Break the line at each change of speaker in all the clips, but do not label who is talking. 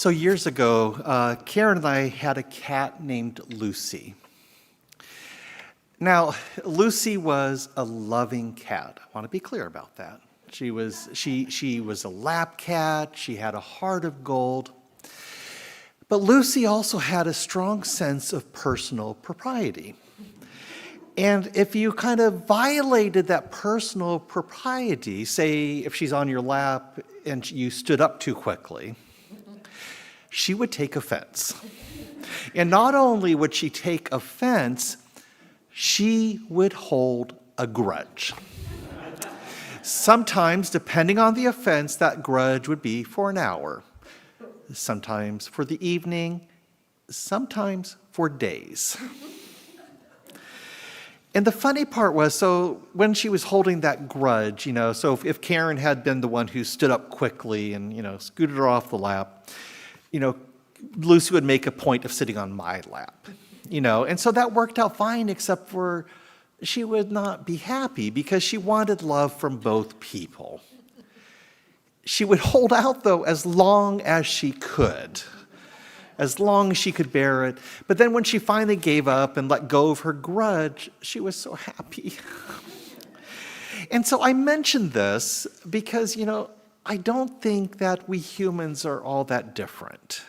So years ago, Karen and I had a cat named Lucy. Now, Lucy was a loving cat. I want to be clear about that. She was a lap cat. She had a heart of gold. But Lucy also had a strong sense of personal propriety. And if you kind of violated that personal propriety, say if she's on your lap and you stood up too quickly, she would take offense. And not only would she take offense, she would hold a grudge. Sometimes, depending on the offense, that grudge would be for an hour. Sometimes for the evening, sometimes for days. And the funny part was, so when she was holding that grudge, so if Karen had been the one who stood up quickly and, scooted her off the lap, Lucy would make a point of sitting on my lap, and so that worked out fine, except for she would not be happy because she wanted love from both people. She would hold out, though, as long as she could, as long as she could bear it. But then when she finally gave up and let go of her grudge, she was so happy. And so I mentioned this because, I don't think that we humans are all that different.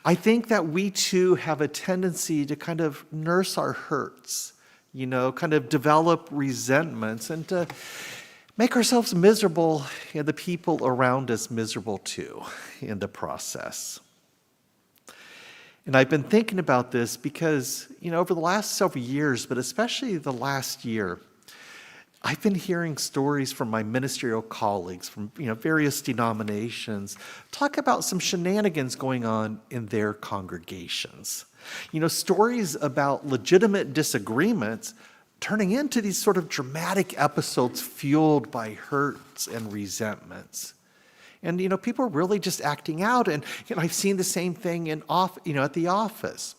I think that we too have a tendency to kind of nurse our hurts, kind of develop resentments and to make ourselves miserable and the people around us miserable too in the process. And I've been thinking about this because, over the last several years, but especially the last year, I've been hearing stories from my ministerial colleagues from, various denominations talk about some shenanigans going on in their congregations. Stories about legitimate disagreements turning into these sort of dramatic episodes fueled by hurts and resentments. And, people are really just acting out. And I've seen the same thing at the office,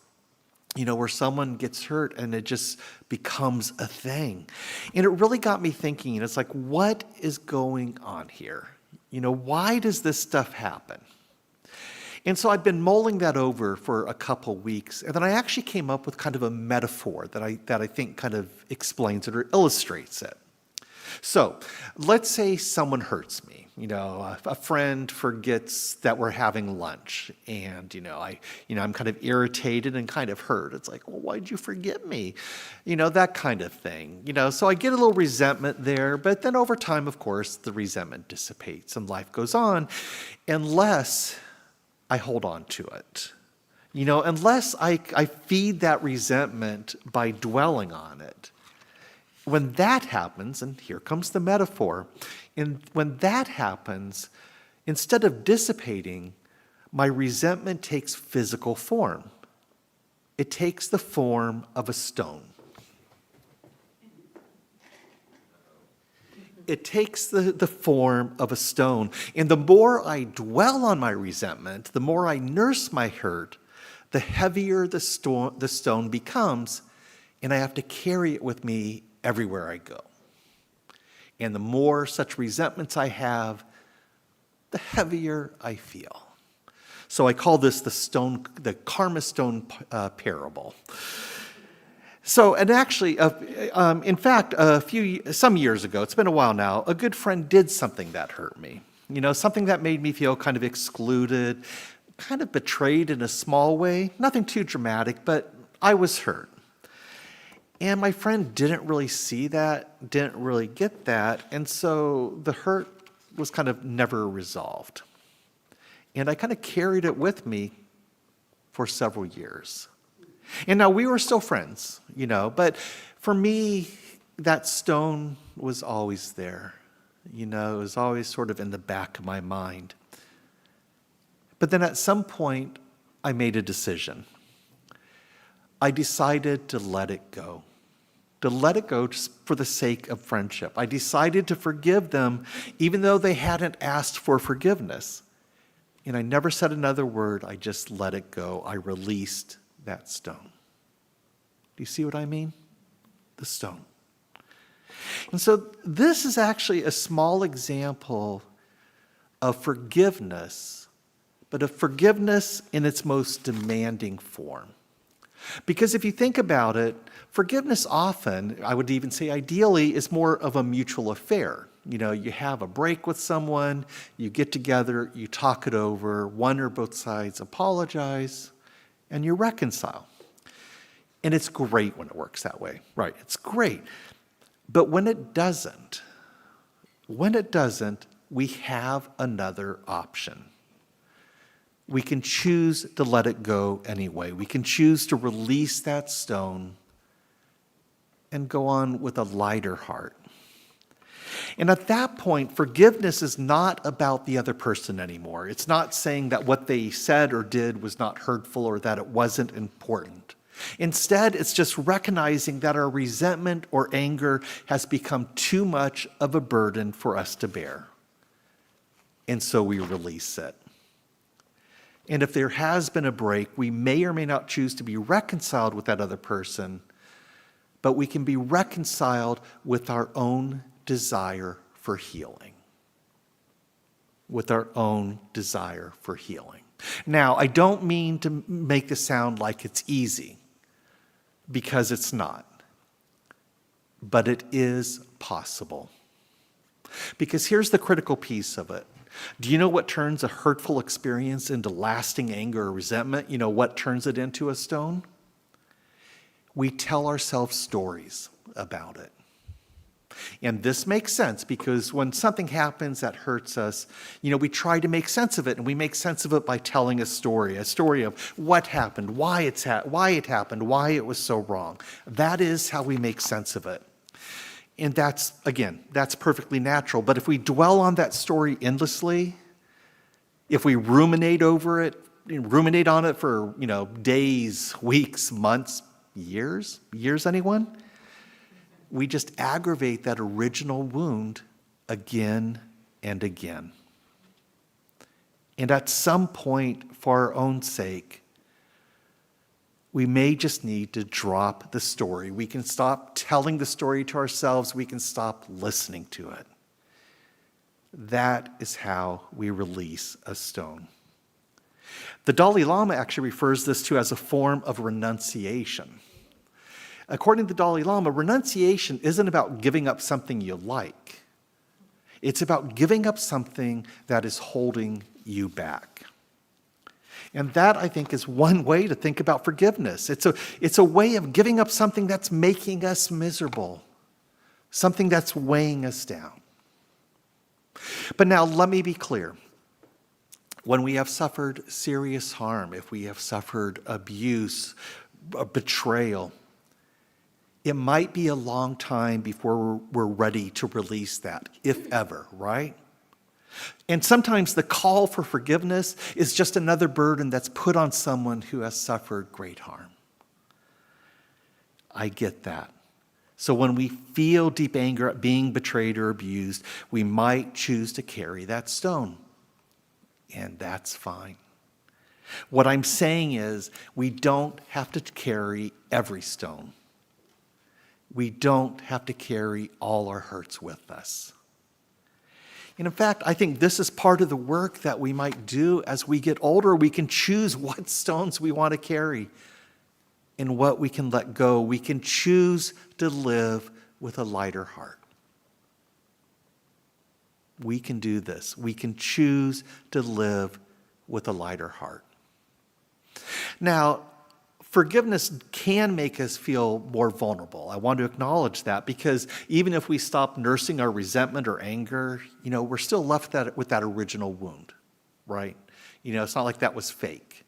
where someone gets hurt and it just becomes a thing. And it really got me thinking, it's like, what is going on here? Why does this stuff happen? And so I've been mulling that over for a couple weeks. And then I actually came up with kind of a metaphor that I think kind of explains it or illustrates it. So let's say someone hurts me. A friend forgets that we're having lunch, and I'm kind of irritated and kind of hurt. It's like, well, why'd you forget me? That kind of thing. So I get a little resentment there, but then over time, of course, the resentment dissipates and life goes on, unless I hold on to it. Unless I feed that resentment by dwelling on it. When that happens, and here comes the metaphor, and when that happens, instead of dissipating, my resentment takes physical form. It takes the form of a stone. It takes the form of a stone. And the more I dwell on my resentment, the more I nurse my hurt, the heavier the stone becomes, and I have to carry it with me everywhere I go. And the more such resentments I have, the heavier I feel. So I call this the karma stone parable. So, and actually, in fact, some years ago, it's been a while now, a good friend did something that hurt me. Something that made me feel kind of excluded, kind of betrayed in a small way. Nothing too dramatic, but I was hurt. And my friend didn't really see that, didn't really get that, and so the hurt was kind of never resolved. And I kind of carried it with me for several years. And now we were still friends, but for me, that stone was always there. It was always sort of in the back of my mind. But then at some point, I made a decision. I decided to let it go. To let it go just for the sake of friendship. I decided to forgive them even though they hadn't asked for forgiveness. And I never said another word. I just let it go. I released that stone. Do you see what I mean? The stone. And so this is actually a small example of forgiveness, but of forgiveness in its most demanding form. Because if you think about it, forgiveness often, I would even say ideally, is more of a mutual affair. You have a break with someone, you get together, you talk it over, one or both sides apologize, and you reconcile. And it's great when it works that way, right? It's great. But when it doesn't, we have another option. We can choose to let it go anyway. We can choose to release that stone and go on with a lighter heart. And at that point, forgiveness is not about the other person anymore. It's not saying that what they said or did was not hurtful or that it wasn't important. Instead, it's just recognizing that our resentment or anger has become too much of a burden for us to bear. And so we release it. And if there has been a break, we may or may not choose to be reconciled with that other person, but we can be reconciled with our own desire for healing. With our own desire for healing. Now, I don't mean to make this sound like it's easy, because it's not. But it is possible. Because here's the critical piece of it. Do you know what turns a hurtful experience into lasting anger or resentment? You know what turns it into a stone? We tell ourselves stories about it. And this makes sense because when something happens that hurts us, we try to make sense of it, and we make sense of it by telling a story of what happened, why it happened, why it was so wrong. That is how we make sense of it. And that's perfectly natural. But if we dwell on that story endlessly, if we ruminate over it, ruminate on it for, days, weeks, months, years, anyone? We just aggravate that original wound again and again. And at some point, for our own sake, we may just need to drop the story. We can stop telling the story to ourselves. We can stop listening to it. That is how we release a stone. The Dalai Lama actually refers this to as a form of renunciation. According to the Dalai Lama, renunciation isn't about giving up something you like. It's about giving up something that is holding you back. And that, I think, is one way to think about forgiveness. It's a way of giving up something that's making us miserable, something that's weighing us down. But now, let me be clear. When we have suffered serious harm, if we have suffered abuse, betrayal, it might be a long time before we're ready to release that, if ever, right? And sometimes the call for forgiveness is just another burden that's put on someone who has suffered great harm. I get that. So when we feel deep anger at being betrayed or abused, we might choose to carry that stone. And that's fine. What I'm saying is we don't have to carry every stone. We don't have to carry all our hurts with us. And in fact, I think this is part of the work that we might do as we get older. We can choose what stones we want to carry and what we can let go. We can choose to live with a lighter heart. We can do this. We can choose to live with a lighter heart. Now, forgiveness can make us feel more vulnerable. I want to acknowledge that because even if we stop nursing our resentment or anger, we're still left with that original wound, right? It's not like that was fake.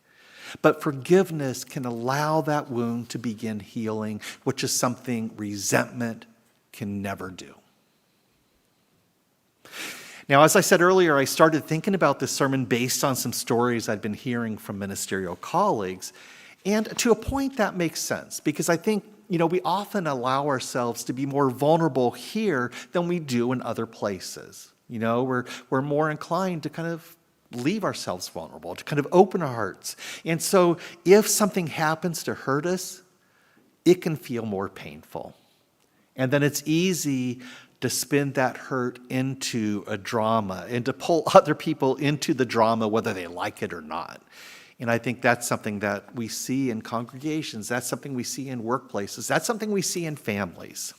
But forgiveness can allow that wound to begin healing, which is something resentment can never do. Now, as I said earlier, I started thinking about this sermon based on some stories I'd been hearing from ministerial colleagues. And to a point, that makes sense because I think, we often allow ourselves to be more vulnerable here than we do in other places. We're more inclined to kind of leave ourselves vulnerable, to kind of open our hearts. And so if something happens to hurt us, it can feel more painful. And then it's easy to spin that hurt into a drama and to pull other people into the drama, whether they like it or not. And I think that's something that we see in congregations. That's something we see in workplaces. That's something we see in families.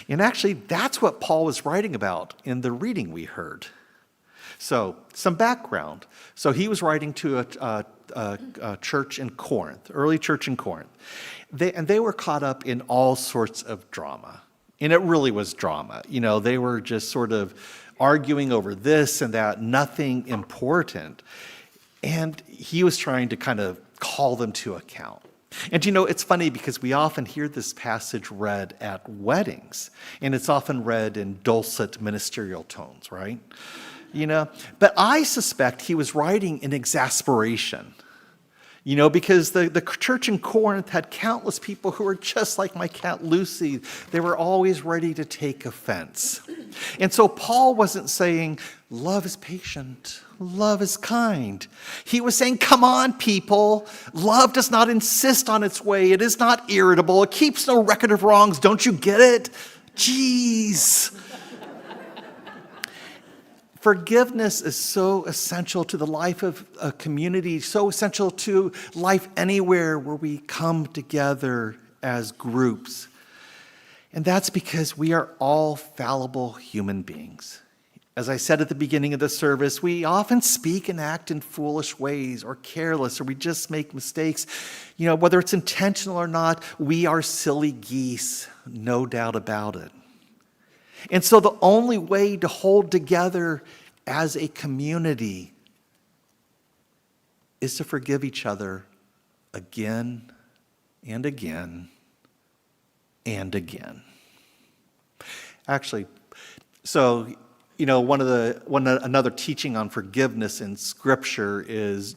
And actually, that's what Paul was writing about in the reading we heard. So, some background. So he was writing to a church in Corinth, early church in Corinth. They were caught up in all sorts of drama. And it really was drama. They were just sort of arguing over this and that, nothing important. And he was trying to kind of call them to account. And it's funny because we often hear this passage read at weddings, and it's often read in dulcet ministerial tones, right? But I suspect he was writing in exasperation. Because the church in Corinth had countless people who were just like my cat Lucy. They were always ready to take offense. And so Paul wasn't saying, love is patient, love is kind. He was saying, come on, people. Love does not insist on its way. It is not irritable. It keeps no record of wrongs. Don't you get it? Jeez. Forgiveness is so essential to the life of a community, so essential to life anywhere where we come together as groups. And that's because we are all fallible human beings. As I said at the beginning of the service, we often speak and act in foolish ways or careless, or we just make mistakes. Whether it's intentional or not, we are silly geese, no doubt about it. And so the only way to hold together as a community is to forgive each other again and again and again. Actually, so another teaching on forgiveness in Scripture is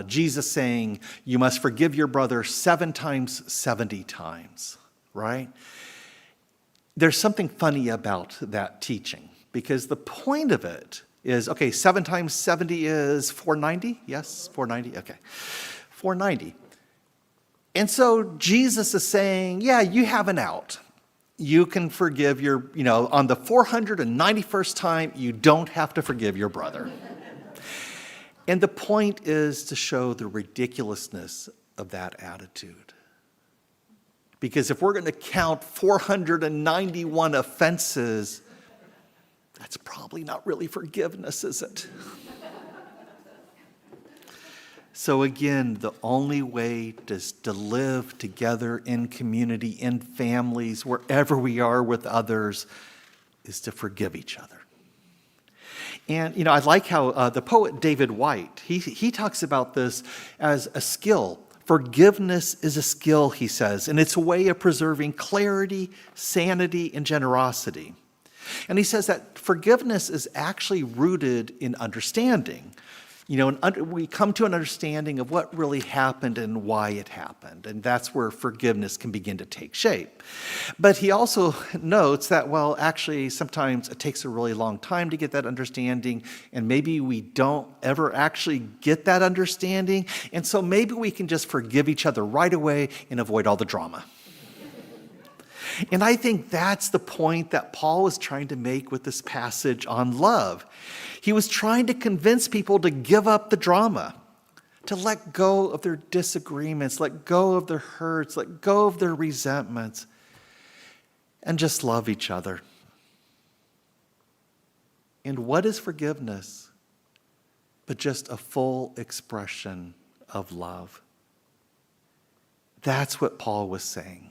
Jesus saying you must forgive your brother 7 times, 70 times, right? There's something funny about that teaching because the point of it is, 7 times 70 is 490? Yes, 490? Okay, 490. And so Jesus is saying, yeah, you have an out. You can forgive on the 491st time, you don't have to forgive your brother. And the point is to show the ridiculousness of that attitude. Because if we're going to count 491 offenses, that's probably not really forgiveness, is it? So again, the only way to live together in community, in families, wherever we are with others, is to forgive each other. And, I like how the poet David White, he talks about this as a skill. Forgiveness is a skill, he says, and it's a way of preserving clarity, sanity, and generosity. And he says that forgiveness is actually rooted in understanding. We come to an understanding of what really happened and why it happened, and that's where forgiveness can begin to take shape. But he also notes that, actually, sometimes it takes a really long time to get that understanding, and maybe we don't ever actually get that understanding, and so maybe we can just forgive each other right away and avoid all the drama. And I think that's the point that Paul was trying to make with this passage on love. He was trying to convince people to give up the drama, to let go of their disagreements, let go of their hurts, let go of their resentments, and just love each other. And what is forgiveness but just a full expression of love? That's what Paul was saying.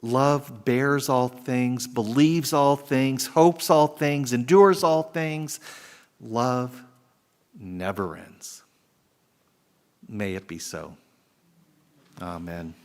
Love bears all things, believes all things, hopes all things, endures all things. Love never ends. May it be so. Amen.